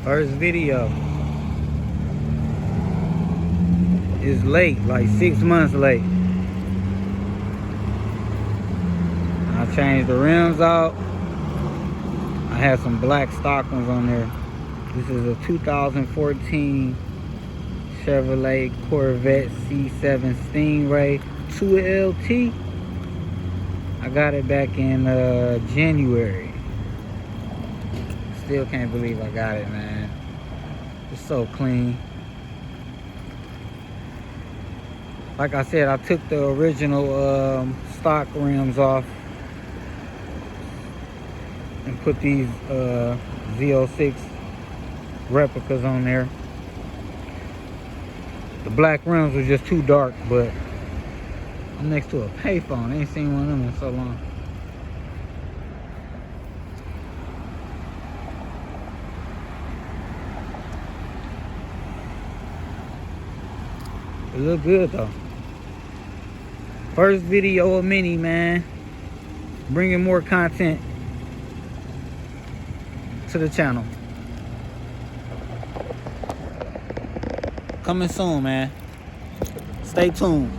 First video is late, like 6 months late. I changed the rims out. I had some black stock ones on there. This is a 2014 Chevrolet Corvette C7 Stingray 2LT. I got it back in January. Still can't believe I got it, man. It's so clean. Like I said, I took the original stock rims off and put these Z06 replicas on there. The black rims were just too dark, but I'm next to a payphone. I ain't seen one of them in so long. It look good though. First video of many, man. Bringing more content to the channel. Coming soon, man. Stay tuned.